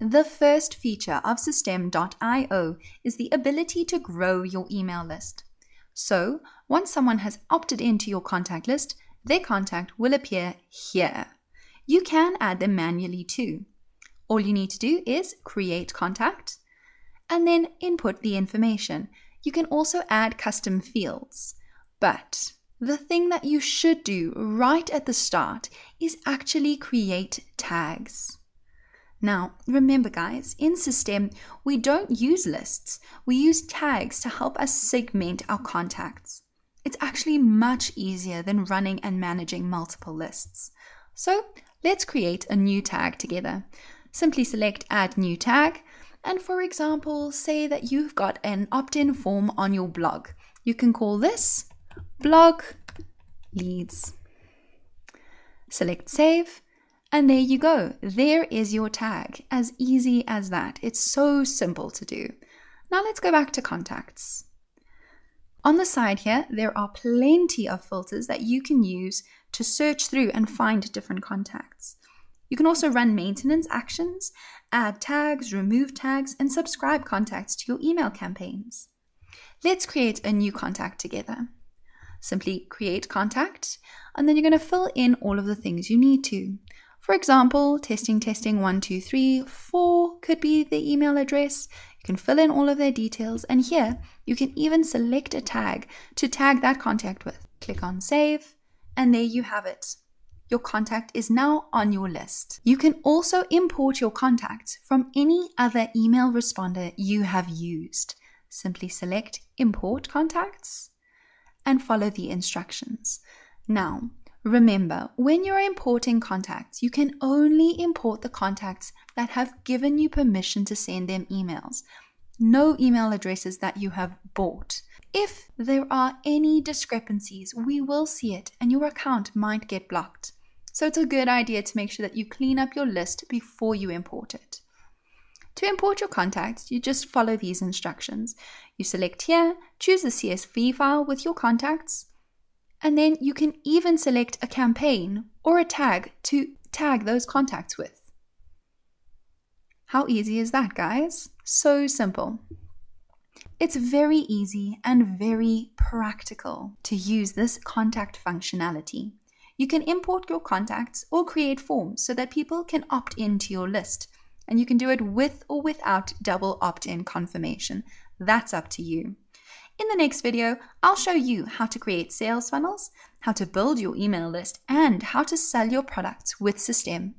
The first feature of Systeme.io is the ability to grow your email list. So, once someone has opted into your contact list, their contact will appear here. You can add them manually too. All you need to do is create contact and then input the information. You can also add custom fields. But the thing that you should do right at the start is actually create tags. Now, remember guys, in Systeme, we don't use lists. We use tags to help us segment our contacts. It's actually much easier than running and managing multiple lists. So let's create a new tag together. Simply select Add New Tag. And for example, say that you've got an opt-in form on your blog. You can call this Blog Leads. Select Save. And there you go. There is your tag. As easy as that. It's so simple to do. Now let's go back to contacts. On the side here, there are plenty of filters that you can use to search through and find different contacts. You can also run maintenance actions, add tags, remove tags, and subscribe contacts to your email campaigns. Let's create a new contact together. Simply create contact, and then you're going to fill in all of the things you need to. For example, testing 1, 2, 3, 4 could be the email address. You can fill in all of their details, and here you can even select a tag to tag that contact with. Click on Save, and there you have it. Your contact is now on your list. You can also import your contacts from any other email responder you have used. Simply select Import Contacts and follow the instructions. Now, remember, when you're importing contacts, you can only import the contacts that have given you permission to send them emails. No email addresses that you have bought. If there are any discrepancies, we will see it and your account might get blocked. So it's a good idea to make sure that you clean up your list before you import it. To import your contacts, you just follow these instructions. You select here, choose the CSV file with your contacts, and then you can even select a campaign or a tag to tag those contacts with. How easy is that, guys? So simple. It's very easy and very practical to use this contact functionality. You can import your contacts or create forms so that people can opt into your list. And you can do it with or without double opt-in confirmation. That's up to you. In the next video, I'll show you how to create sales funnels, how to build your email list, and how to sell your products with Systeme.io.